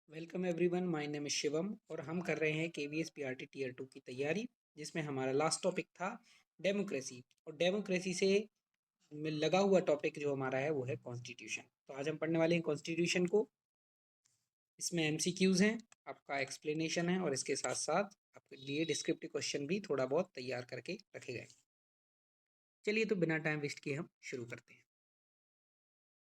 Welcome everyone, my name is Shivam और हम कर रहे हैं केवीएस पीआरटी टीयर 2 की तैयारी, जिसमें हमारा लास्ट टॉपिक था डेमोक्रेसी। और डेमोक्रेसी से लगा हुआ टॉपिक जो हमारा है वो है कॉन्स्टिट्यूशन। तो आज हम पढ़ने वाले हैं कॉन्स्टिट्यूशन को। इसमें एमसीक्यूज हैं, आपका एक्सप्लेनेशन है और इसके साथ साथ आपके लिए डिस्क्रिप्टिव क्वेश्चन भी थोड़ा बहुत तैयार करके रखे गए। चलिए, तो बिना टाइम वेस्ट किए हम शुरू करते हैं।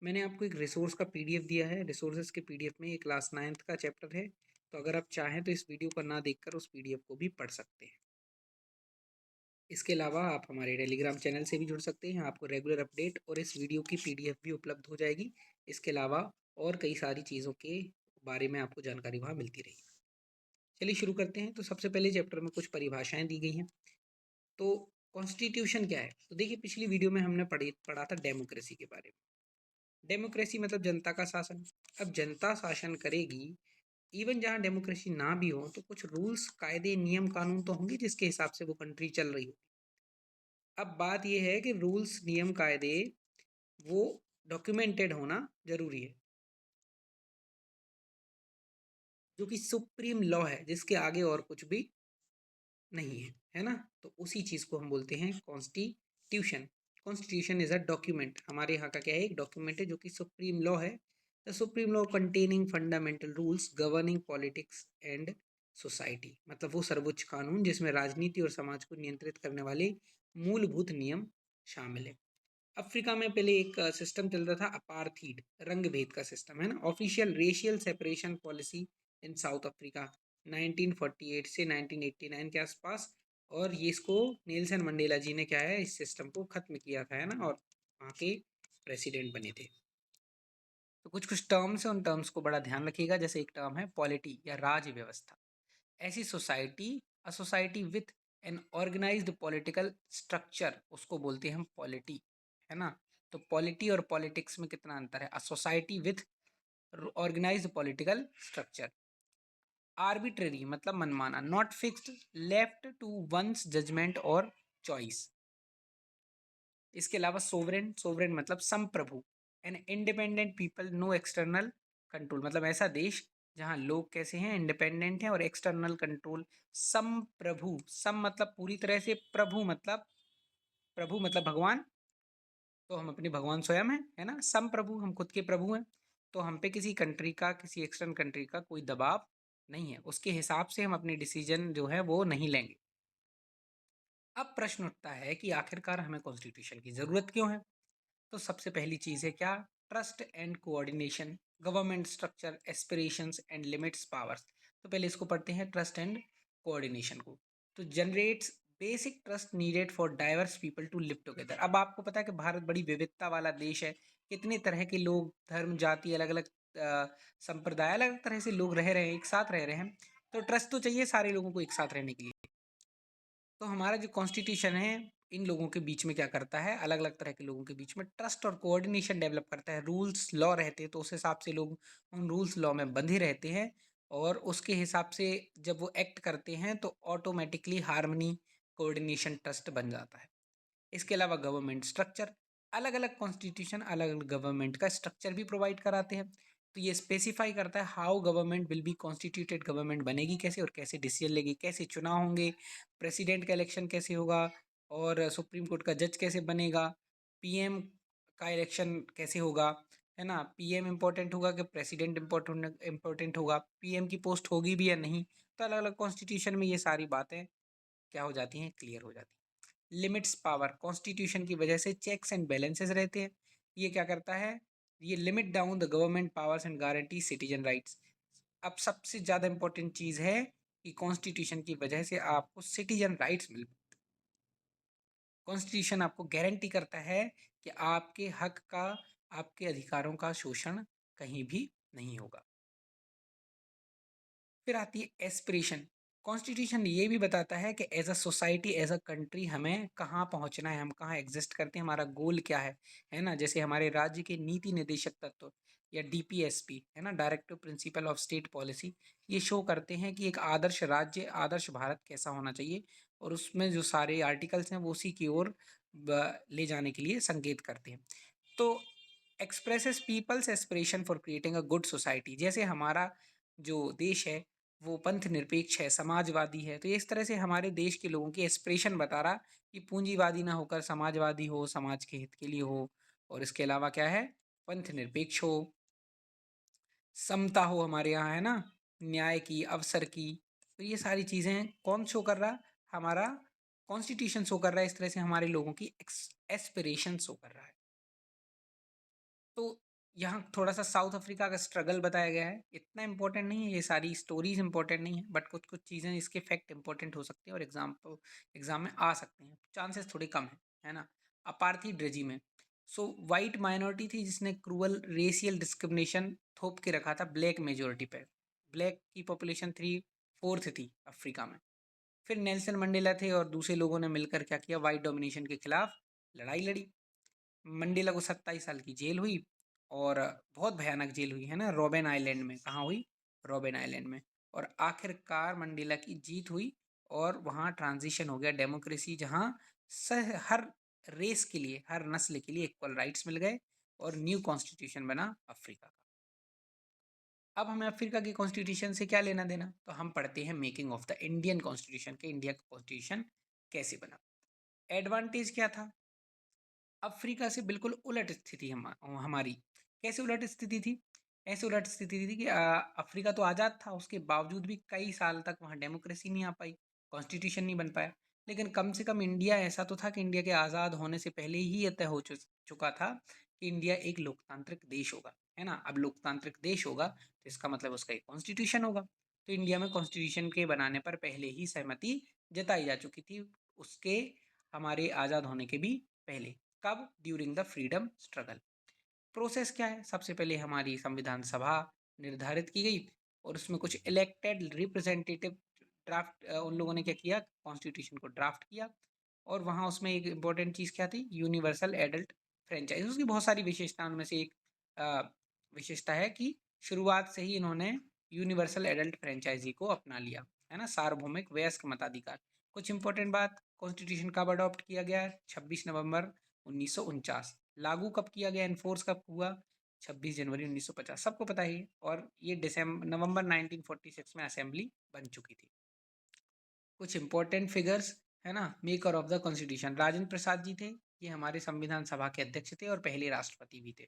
मैंने आपको एक रिसोर्स का पीडीएफ दिया है। रिसोर्सेज के पीडीएफ में ये क्लास 9th का चैप्टर है, तो अगर आप चाहें तो इस वीडियो को ना देखकर उस पीडीएफ को भी पढ़ सकते हैं। इसके अलावा आप हमारे टेलीग्राम चैनल से भी जुड़ सकते हैं, आपको रेगुलर अपडेट और इस वीडियो की पीडीएफ भी उपलब्ध हो जाएगी। इसके अलावा और कई सारी चीज़ों के बारे में आपको जानकारी वहाँ मिलती रहेगी। चलिए शुरू करते हैं। तो सबसे पहले चैप्टर में कुछ परिभाषाएं दी गई हैं। तो कॉन्स्टिट्यूशन क्या है? तो देखिए, पिछली वीडियो में हमने पढ़ा था डेमोक्रेसी के बारे में। डेमोक्रेसी मतलब जनता का शासन। अब जनता शासन करेगी, इवन जहाँ डेमोक्रेसी ना भी हो तो कुछ रूल्स, कायदे, नियम, कानून तो होंगे जिसके हिसाब से वो कंट्री चल रही हो। अब बात यह है कि रूल्स, नियम, कायदे वो डॉक्यूमेंटेड होना जरूरी है, जो कि सुप्रीम लॉ है, जिसके आगे और कुछ भी नहीं है ना। तो उसी चीज को हम बोलते हैं constitution. Constitution is a document. हमारे यहाँ का क्या है? एक डॉक्यूमेंट है जो कि सुप्रीम लॉ है। The supreme law containing fundamental rules governing politics and society. मतलब वो सर्वोच्च कानून जिसमें राजनीति और समाज को नियंत्रित करने वाले मूलभूत नियम शामिल है। अफ्रीका में पहले एक सिस्टम चल रहा था, अपार्थीड, रंग भेद का सिस्टम है ना। Official racial separation policy in south Africa 1948 से 1989 के आसपास। और ये इसको नेल्सन मंडेला जी ने क्या है, इस सिस्टम को खत्म किया था, है ना। और वहाँ के प्रेसिडेंट बने थे। तो कुछ कुछ टर्म्स है, उन टर्म्स को बड़ा ध्यान रखिएगा। जैसे एक टर्म है पॉलिटी या राज व्यवस्था। ऐसी society, a society with an organised political structure, उसको बोलते हैं हम पॉलिटी, है ना। तो पॉलिटी और पॉलिटिक्स में कितना अंतर है? A society with organised political structure. Arbitrary मतलब मनमाना, not fixed, left to one's judgement और चॉइस। इसके अलावा सोवरेन, सोवरेन मतलब संप्रभु, an independent people, no external control. मतलब ऐसा देश जहाँ लोग कैसे हैं, इंडिपेंडेंट हैं और एक्सटर्नल कंट्रोल। संप्रभु, सम मतलब पूरी तरह से, प्रभु मतलब, प्रभु मतलब भगवान। तो हम अपने भगवान स्वयं हैं, है ना। संप्रभु, हम खुद के प्रभु हैं। तो हम पे किसी कंट्री का, किसी एक्सटर्नल कंट्री का कोई दबाव नहीं है। उसके हिसाब से हम अपने डिसीजन जो है वो नहीं लेंगे। अब प्रश्न उठता है कि आखिरकार हमें कॉन्स्टिट्यूशन की जरूरत क्यों है? तो सबसे पहली चीज है क्या? Trust and coordination, government structure, aspirations and limits powers. तो पहले इसको पढ़ते हैं, ट्रस्ट एंड कोऑर्डिनेशन को। तो generates basic trust needed for diverse people to live together. अब आपको पता है कि भारत बड़ी विविधता वाला देश है। कितने तरह के लोग, धर्म, जाति, अलग अलग संप्रदाय, अलग अलग तरह से लोग रह रहे हैं, एक साथ रह रहे हैं। तो ट्रस्ट तो चाहिए सारे लोगों को एक साथ रहने के लिए। तो हमारा जो कॉन्स्टिट्यूशन है इन लोगों के बीच में क्या करता है, अलग अलग तरह के लोगों के बीच में ट्रस्ट और कोऑर्डिनेशन डेवलप करता है। रूल्स, लॉ रहते हैं तो उस हिसाब से लोग उन रूल्स, लॉ में बंधे रहते हैं। और उसके हिसाब से जब वो एक्ट करते हैं तो ऑटोमेटिकली हार्मनी, कोऑर्डिनेशन, ट्रस्ट बन जाता है। इसके अलावा गवर्नमेंट स्ट्रक्चर, अलग अलग कॉन्स्टिट्यूशन अलग अलग गवर्नमेंट का स्ट्रक्चर भी प्रोवाइड कराते हैं। तो ये स्पेसिफाई करता है how government will be constituted, government बनेगी कैसे और कैसे डिसीजन लेगी, कैसे चुनाव होंगे, प्रेसिडेंट का इलेक्शन कैसे होगा, और सुप्रीम कोर्ट का जज कैसे बनेगा, पीएम का इलेक्शन कैसे होगा, है ना। पीएम इंपॉर्टेंट होगा कि प्रेसिडेंट इंपॉर्टेंट होगा, पीएम की पोस्ट होगी भी या नहीं। तो अलग अलग कॉन्स्टिट्यूशन में ये सारी बातें क्या हो जाती हैं, क्लियर हो जाती हैं। लिमिट्स पावर, कॉन्स्टिट्यूशन की वजह से चेक्स एंड बैलेंसेस रहते हैं। ये क्या करता है? ये limit down the government powers and guarantee citizen rights. अब सबसे ज़्यादा इंपॉर्टेंट चीज़ है कि कॉन्स्टिट्यूशन की वजह से आपको सिटीजन राइट्स मिल, कॉन्स्टिट्यूशन आपको गारंटी करता है कि आपके हक का, आपके अधिकारों का शोषण कहीं भी नहीं होगा। फिर आती है एस्पिरेशन। कॉन्स्टिट्यूशन ये भी बताता है कि as a society, as a country हमें कहाँ पहुँचना है, हम कहाँ एग्जिस्ट करते हैं, हमारा गोल क्या है ना। जैसे हमारे राज्य के नीति निर्देशक तत्व या डीपीएसपी, है ना, directive principle of state policy, ये शो करते हैं कि एक आदर्श राज्य, आदर्श भारत कैसा होना चाहिए। और उसमें जो सारे आर्टिकल्स हैं वो उसी की ओर ले जाने के लिए संकेत करते हैं। तो expresses people's aspiration for creating a good society. जैसे हमारा जो देश है वो पंथ निरपेक्ष है, समाजवादी है। तो ये इस तरह से हमारे देश के लोगों की एस्पिरेशन बता रहा कि पूंजीवादी ना होकर समाजवादी हो, समाज के हित के लिए हो, और इसके अलावा क्या है, पंथ निरपेक्ष हो, समता हो हमारे यहाँ, है ना, न्याय की, अवसर की। तो ये सारी चीज़ें कौन शो कर रहा, हमारा कॉन्स्टिट्यूशन शो कर रहा है। इस तरह से हमारे लोगों की एस्पिरेशन शो कर रहा है। तो यहाँ थोड़ा सा साउथ अफ्रीका का स्ट्रगल बताया गया है। इतना इंपॉर्टेंट नहीं है, ये सारी स्टोरीज इंपॉर्टेंट नहीं है, बट कुछ कुछ चीज़ें इसके फैक्ट इंपॉर्टेंट हो सकते हैं और एग्जाम में आ सकते हैं, चांसेस थोड़े कम है ना। अपार्थी रेजिम में सो वाइट माइनॉरिटी थी जिसने क्रूअल रेशियल डिस्क्रिमिनेशन थोप के रखा था ब्लैक मेजोरिटी पे। ब्लैक की पॉपुलेशन 3/4 थी अफ्रीका में। फिर नेल्सन मंडेला थे और दूसरे लोगों ने मिलकर क्या किया, वाइट डोमिनेशन के खिलाफ लड़ाई लड़ी। मंडेला को 27 साल की जेल हुई, और बहुत भयानक जेल हुई, है ना, रॉबिन आइलैंड में। कहाँ हुई, रॉबिन आइलैंड में। और आखिरकार मंडेला की जीत हुई और वहाँ ट्रांजिशन हो गया डेमोक्रेसी, जहाँ हर रेस के लिए, हर नस्ल के लिए इक्वल राइट्स मिल गए और न्यू कॉन्स्टिट्यूशन बना अफ्रीका का। अब हमें अफ्रीका की कॉन्स्टिट्यूशन से क्या लेना देना, तो हम पढ़ते हैं making of the Indian constitution के, इंडिया का कॉन्स्टिट्यूशन कैसे बना। एडवांटेज क्या था, अफ्रीका से बिल्कुल उलट स्थिति हमारी। कैसे उलट स्थिति थी, ऐसे उलट स्थिति थी कि अफ्रीका तो आज़ाद था, उसके बावजूद भी कई साल तक वहाँ डेमोक्रेसी नहीं आ पाई, कॉन्स्टिट्यूशन नहीं बन पाया। लेकिन कम से कम इंडिया ऐसा तो था कि इंडिया के आज़ाद होने से पहले ही ये तय हो चुका था कि इंडिया एक लोकतांत्रिक देश होगा, है ना। अब लोकतांत्रिक देश होगा तो इसका मतलब उसका एक कॉन्स्टिट्यूशन होगा। तो इंडिया में कॉन्स्टिट्यूशन के बनाने पर पहले ही सहमति जताई जा चुकी थी, उसके हमारे आज़ाद होने के भी पहले। कब, during the freedom struggle. Process क्या है, सबसे पहले हमारी संविधान सभा निर्धारित की गई और उसमें कुछ इलेक्टेड रिप्रेजेंटेटिव ड्राफ्ट, उन लोगों ने क्या किया, कॉन्स्टिट्यूशन को ड्राफ्ट किया। और वहाँ उसमें एक इम्पोर्टेंट चीज़ क्या थी, यूनिवर्सल एडल्ट फ्रेंचाइज। उसकी बहुत सारी विशेषताओं में से एक विशेषता है कि शुरुआत से ही इन्होंने यूनिवर्सल एडल्ट फ्रेंचाइजी को अपना लिया, है ना, सार्वभौमिक वयस्क मताधिकार। कुछ इंपॉर्टेंट बात, कॉन्स्टिट्यूशन कब अडॉप्ट किया गया, 26 नवंबर 1949। लागू कब किया गया, इन्फोर्स कब हुआ, 26 जनवरी 1950। सबको पता ही है। और ये नवंबर 1946 में असेंबली बन चुकी थी। कुछ इंपॉर्टेंट फिगर्स, है ना, maker of the constitution Rajendra Prasad ji थे, ये हमारे संविधान सभा के अध्यक्ष थे और पहले राष्ट्रपति भी थे।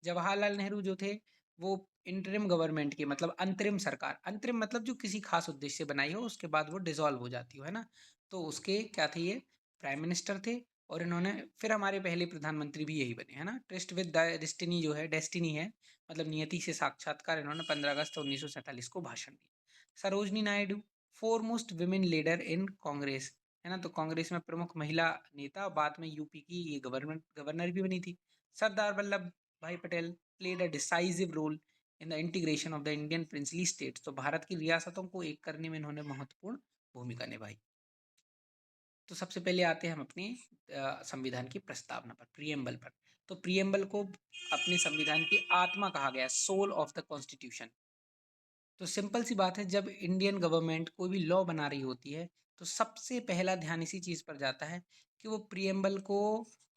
जवाहरलाल नेहरू जो थे वो इंटरिम गवर्नमेंट के, मतलब अंतरिम सरकार, अंतरिम मतलब जो किसी खास उद्देश्य से बनाई हो उसके बाद वो डिसॉल्व हो जाती हो, है ना, तो उसके क्या थे, ये प्राइम मिनिस्टर थे। और इन्होंने फिर हमारे पहले प्रधानमंत्री भी यही बने, है ना। ट्रस्ट विद डेस्टिनी जो है, डेस्टिनी है, मतलब नियति से साक्षात्कार, इन्होंने 15 अगस्त 1947 को भाषण दिया। Sarojini Naidu, foremost women leader in Congress, है ना, तो कांग्रेस में प्रमुख महिला नेता, बाद में यूपी की ये गवर्नर भी बनी थी। Sardar Vallabh Bhai Patel played a decisive role in the integration of the Indian princely states, तो भारत की रियासतों को एक करने में इन्होंने महत्वपूर्ण भूमिका निभाई। तो सबसे पहले आते हैं हम अपने संविधान की प्रस्तावना पर, प्रियम्बल पर। तो प्रियम्बल को अपने संविधान की आत्मा कहा गया, सोल ऑफ द कॉन्स्टिट्यूशन। तो सिंपल सी बात है, जब इंडियन गवर्नमेंट कोई भी लॉ बना रही होती है तो सबसे पहला ध्यान इसी चीज़ पर जाता है कि वो प्रियम्बल को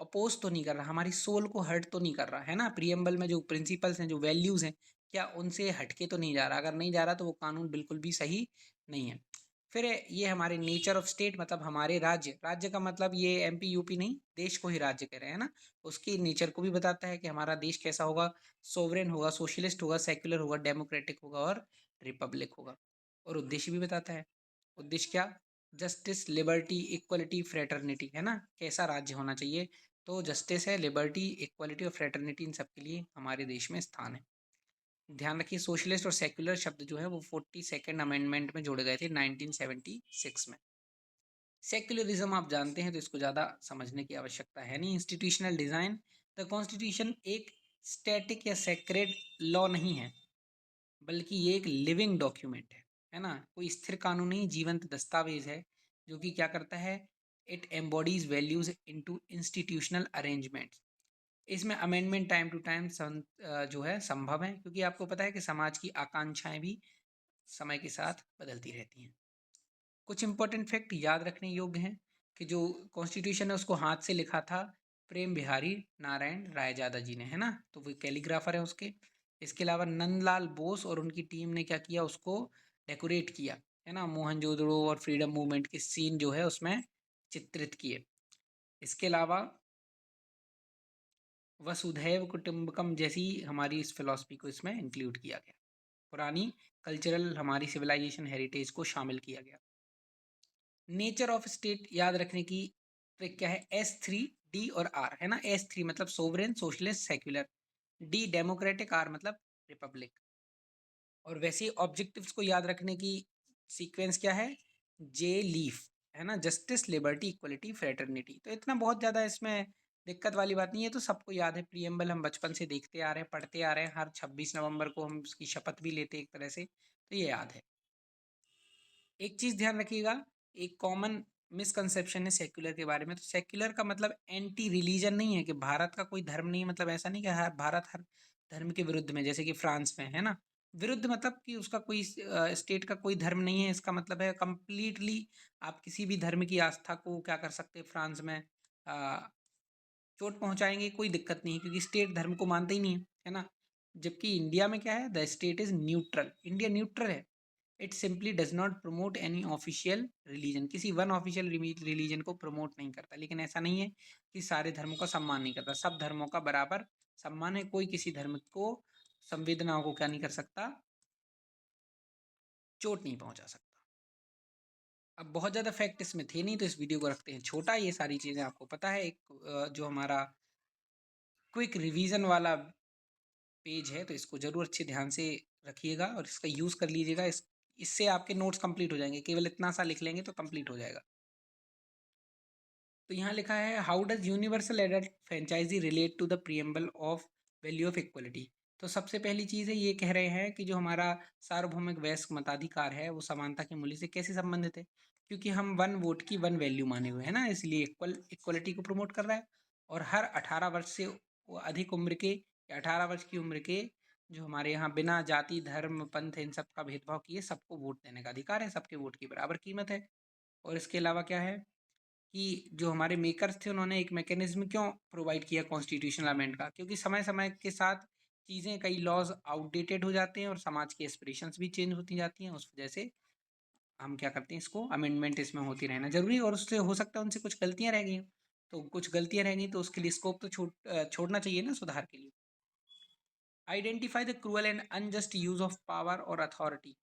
अपोज तो नहीं कर रहा, हमारी सोल को हर्ट तो नहीं कर रहा, है ना। प्रियम्बल में जो प्रिंसिपल्स हैं, जो वैल्यूज़ हैं, क्या उनसे हटके तो नहीं जा रहा। अगर नहीं जा रहा तो वो कानून बिल्कुल भी सही नहीं है। फिर ये हमारे नेचर ऑफ स्टेट, मतलब हमारे राज्य, राज्य का मतलब ये एमपी यूपी नहीं, देश को ही राज्य कह रहे हैं ना, उसकी नेचर को भी बताता है कि हमारा देश कैसा होगा, सोवरेन होगा, सोशलिस्ट होगा, सेक्युलर होगा, डेमोक्रेटिक होगा और रिपब्लिक होगा। और उद्देश्य भी बताता है, उद्देश्य क्या, जस्टिस, लिबर्टी, इक्वलिटी, फ्रेटर्निटी, है ना, कैसा राज्य होना चाहिए, तो जस्टिस है, लिबर्टी, इक्वलिटी और फ्रेटर्निटी, इन सबके लिए हमारे देश में स्थान है। ध्यान रखिए, सोशलिस्ट और सेक्युलर शब्द जो है वो 42nd अमेंडमेंट में जोड़े गए थे 1976 में। सेक्युलरिज्म आप जानते हैं तो इसको ज़्यादा समझने की आवश्यकता है नहीं। इंस्टीट्यूशनल डिज़ाइन, द कॉन्स्टिट्यूशन एक स्टैटिक या सेक्रेड लॉ नहीं है, बल्कि ये एक लिविंग डॉक्यूमेंट है ना, कोई स्थिर कानून नहीं, जीवंत दस्तावेज है जो कि क्या करता है, it embodies values into institutional arrangements. इसमें अमेंडमेंट टाइम टू टाइम जो है संभव है, क्योंकि आपको पता है कि समाज की आकांक्षाएं भी समय के साथ बदलती रहती हैं। कुछ इंपॉर्टेंट फैक्ट याद रखने योग्य हैं कि जो कॉन्स्टिट्यूशन है उसको हाथ से लिखा था प्रेम बिहारी नारायण रायजादा जी ने, है ना, तो वो कैलीग्राफर है उसके। इसके अलावा नंदलाल बोस और उनकी टीम ने क्या किया, उसको डेकोरेट किया, है ना, मोहनजोदड़ो और फ्रीडम मूवमेंट के सीन जो है उसमें चित्रित किए। इसके अलावा वसुधैव कुटुंबकम जैसी हमारी इस फिलॉसफी को इसमें इंक्लूड किया गया। पुरानी कल्चरल हमारी सिविलाइजेशन हेरिटेज को शामिल किया गया। नेचर ऑफ स्टेट याद रखने की ट्रिक क्या है, S3 D और R, है ना। S3 मतलब sovereign, socialist, secular. D democratic, R मतलब रिपब्लिक। और वैसे ऑब्जेक्टिव्स को याद रखने की सीक्वेंस क्या है, J लीफ, है ना, जस्टिस, लिबर्टी, इक्वलिटी, फ्रेटर्निटी। तो इतना बहुत ज़्यादा इसमें दिक्कत वाली बात नहीं है, तो सबको याद है। प्रियम्बल हम बचपन से देखते आ रहे हैं, पढ़ते आ रहे हैं, हर 26 नवंबर को हम उसकी शपथ भी लेते हैं एक तरह से, तो ये याद है। एक चीज़ ध्यान रखिएगा, एक कॉमन मिसकंसेप्शन है सेक्युलर के बारे में। तो सेक्युलर का मतलब एंटी रिलीजन नहीं है, कि भारत का कोई धर्म नहीं है, मतलब ऐसा नहीं कि हर भारत हर धर्म के विरुद्ध में, जैसे कि फ्रांस में, है ना। विरुद्ध मतलब कि उसका कोई स्टेट का कोई धर्म नहीं है, इसका मतलब है कंप्लीटली आप किसी भी धर्म की आस्था को क्या कर सकते हैं, फ्रांस में चोट पहुंचाएंगे, कोई दिक्कत नहीं है, क्योंकि स्टेट धर्म को मानते ही नहीं है ना। जबकि इंडिया में क्या है, the state is neutral, India neutral है। It simply does not promote any official religion, किसी वन ऑफिशियल रिलीजन को प्रमोट नहीं करता। लेकिन ऐसा नहीं है कि सारे धर्मों का सम्मान नहीं करता, सब धर्मों का बराबर सम्मान है। कोई किसी धर्म को संवेदनाओं को क्या नहीं कर सकता, चोट नहीं पहुंचा सकता। अब बहुत ज़्यादा फैक्ट इसमें थे नहीं, तो इस वीडियो को रखते हैं छोटा। ये सारी चीज़ें आपको पता है, एक जो हमारा क्विक रिवीजन वाला पेज है, तो इसको जरूर अच्छे ध्यान से रखिएगा और इसका यूज़ कर लीजिएगा। इससे आपके नोट्स कंप्लीट हो जाएंगे, केवल इतना सा लिख लेंगे तो कंप्लीट हो जाएगा। तो यहाँ लिखा है, how does universal adult franchise relate to the preamble of value of equality. तो सबसे पहली चीज़ है, ये कह रहे हैं कि जो हमारा सार्वभौमिक वयस्क मताधिकार है वो समानता के मूल्य से कैसे संबंधित है, क्योंकि हम वन वोट की वन वैल्यू माने हुए हैं ना, इसलिए इक्वलिटी को प्रमोट कर रहा है। और हर 18 वर्ष से अधिक उम्र के या 18 वर्ष की उम्र के जो हमारे यहाँ बिना जाति, धर्म, पंथ इन सब का भेदभाव किए सबको वोट देने का अधिकार है, सबके वोट की बराबर कीमत है। और इसके अलावा क्या है कि जो हमारे मेकर्स थे उन्होंने एक मैकेनिज्म क्यों प्रोवाइड किया कॉन्स्टिट्यूशनल अमेंड का, क्योंकि समय समय के साथ चीज़ें, कई लॉज आउटडेटेड हो जाते हैं और समाज की एस्पिरेशंस भी चेंज होती जाती हैं। उस वजह से हम क्या करते हैं, इसको अमेंडमेंट इसमें होती रहना जरूरी है। और उससे हो सकता है उनसे कुछ गलतियां रह गई हैं, तो कुछ गलतियां रह गई तो उसके लिए स्कोप तो छोड़ना चाहिए ना सुधार के लिए। Identify the cruel and unjust use of power और अथॉरिटी।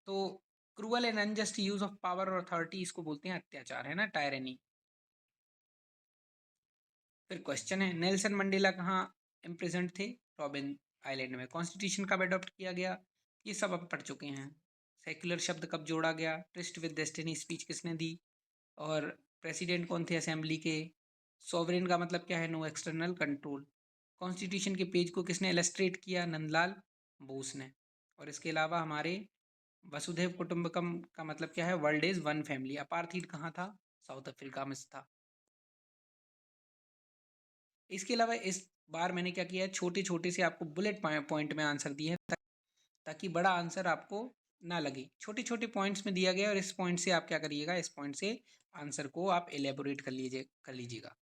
तो cruel and unjust use of power और अथॉरिटी, इसको बोलते हैं अत्याचार, है ना, टायरनी। फिर क्वेश्चन है, नेल्सन मंडेला कहाँ इम्प्रिजेंट थे, रॉबिन आइलैंड में। कॉन्स्टिट्यूशन कब अडॉप्ट किया गया, ये सब अब पढ़ चुके हैं। सेक्युलर शब्द कब जोड़ा गया, ट्रिस्ट विद डेस्टिनी स्पीच किसने दी, और प्रेसिडेंट कौन थे असेंबली के। सॉवरेन का मतलब क्या है, नो एक्सटर्नल कंट्रोल। कॉन्स्टिट्यूशन के पेज को किसने इलस्ट्रेट किया, नंदलाल बोस ने। और इसके अलावा हमारे वसुधैव कुटुंबकम का मतलब क्या है, world is one family. Apartheid कहाँ था, साउथ अफ्रीका में था। इसके अलावा इस बार मैंने क्या किया है, छोटे छोटे से आपको बुलेट पॉइंट में आंसर दिए हैं, ताकि बड़ा आंसर आपको ना लगे। छोटे छोटे पॉइंट्स में दिया गया और इस पॉइंट से आप क्या करिएगा, इस पॉइंट से आंसर को आप एलेबोरेट कर लीजिएगा।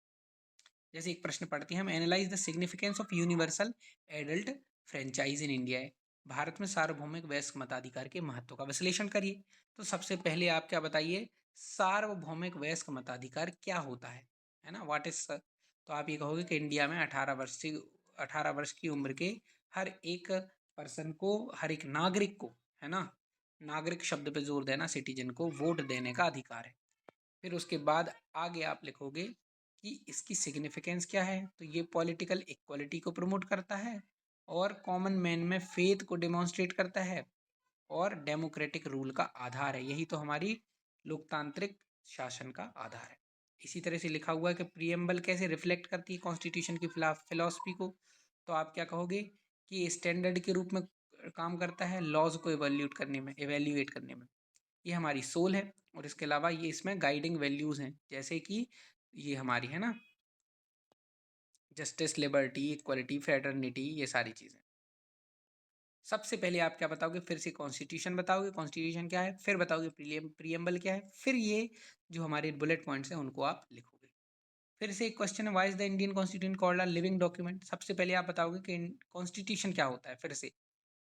जैसे एक प्रश्न पढ़ते हैं हम, analyse the significance of universal adult franchise in India. Bharat में सार्वभौमिक वयस्क मताधिकार के महत्व का विश्लेषण करिए। तो सबसे पहले आप क्या बताइए, सार्वभौमिक वयस्क मताधिकार क्या होता है ना, व्हाट इज। तो आप ये कहोगे कि इंडिया में 18 वर्ष की उम्र के हर एक पर्सन को, हर एक नागरिक को, है ना, नागरिक शब्द पे जोर देना, सिटीजन को वोट देने का अधिकार है। फिर उसके बाद आगे आप लिखोगे कि इसकी सिग्निफिकेंस क्या है, तो ये पॉलिटिकल इक्वलिटी को प्रमोट करता है और कॉमन मैन में फेथ को डेमोन्स्ट्रेट करता है और डेमोक्रेटिक रूल का आधार है। यही तो हमारी लोकतांत्रिक शासन का आधार है। इसी तरह से लिखा हुआ है कि प्रियम्बल कैसे रिफ्लेक्ट करती है कॉन्स्टिट्यूशन की फिलॉसफी को। तो आप क्या कहोगे कि स्टैंडर्ड के रूप में काम करता है लॉज को एवेल्यूएट करने में। ये हमारी सोल है। और इसके अलावा ये इसमें गाइडिंग वैल्यूज हैं, जैसे कि ये हमारी है ना, जस्टिस, लिबर्टी, इक्वलिटी, फ्रेटर्निटी, ये सारी चीज़ें। सबसे पहले आप क्या बताओगे, फिर से कॉन्स्टिट्यूशन बताओगे, कॉन्स्टिट्यूशन क्या है, फिर बताओगे प्रियम्बल क्या है, फिर ये जो हमारे बुलेट पॉइंट्स हैं उनको आप लिखोगे। फिर से एक क्वेश्चन है, why is the Indian constitution called a living document. सबसे पहले आप बताओगे कि कॉन्स्टिट्यूशन क्या होता है,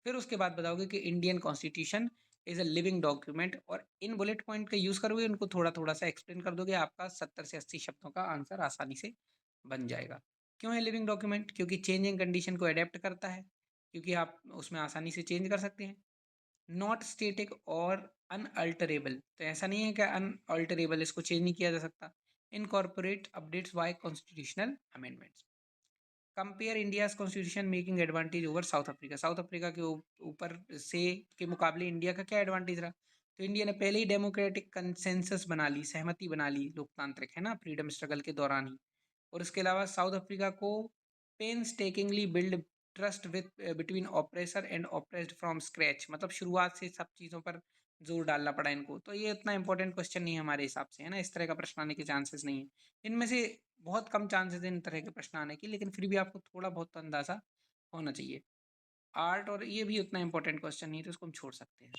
फिर उसके बाद बताओगे कि Indian constitution is a living document, और इन बुलेट पॉइंट का यूज करोगे, उनको थोड़ा थोड़ा सा एक्सप्लेन कर दोगे, आपका 70 से 80 शब्दों का आंसर आसानी से बन जाएगा। क्यों है लिविंग डॉक्यूमेंट? क्योंकि चेंजिंग कंडीशन को अडेप्ट करता है, क्योंकि आप उसमें आसानी से चेंज कर सकते हैं। नॉट स्टेटिक और अनअल्टरेबल, तो ऐसा नहीं है कि अनअल्टरेबल, इसको चेंज नहीं किया जा सकता। Incorporate updates by constitutional amendments. Compare India's constitution making advantage over South Africa. South Africa के ऊपर से के मुकाबले इंडिया का क्या एडवांटेज रहा? तो इंडिया ने पहले ही डेमोक्रेटिक कंसेंसस बना ली, सहमति बना ली, लोकतांत्रिक है ना, फ्रीडम स्ट्रगल के दौरान ही। और इसके अलावा साउथ अफ्रीका को painstakingly build trust with between oppressor and oppressed from scratch, मतलब शुरुआत से सब चीज़ों पर जोर डालना पड़ा इनको। तो ये इतना इंपॉर्टेंट क्वेश्चन नहीं है हमारे हिसाब से, है ना, इस तरह का प्रश्न आने के चांसेस नहीं है। इनमें से बहुत कम चांसेस हैं इन तरह के प्रश्न आने की, लेकिन फिर भी आपको थोड़ा बहुत तो अंदाज़ा होना चाहिए। आर्ट और ये भी उतना इंपॉर्टेंट क्वेश्चन नहीं है, तो इसको हम छोड़ सकते हैं।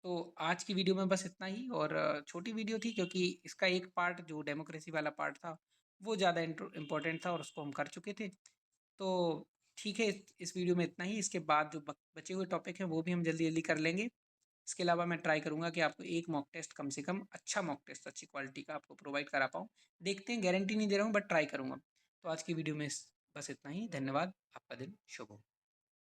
तो आज की वीडियो में बस इतना ही, और छोटी वीडियो थी क्योंकि इसका एक पार्ट जो डेमोक्रेसी वाला पार्ट था वो ज़्यादा इम्पोर्टेंट था और उसको हम कर चुके थे। तो ठीक है, इस वीडियो में इतना ही। इसके बाद जो बचे हुए टॉपिक हैं वो भी हम जल्दी जल्दी कर लेंगे। इसके अलावा मैं ट्राई करूँगा कि आपको एक मॉक टेस्ट कम से कम, अच्छा मॉक टेस्ट अच्छी क्वालिटी का आपको प्रोवाइड करा पाऊँ। देखते हैं, गारंटी नहीं दे रहा हूँ, बट ट्राई करूँगा। तो आज की वीडियो में बस इतना ही। धन्यवाद। आपका दिन शुभ हो।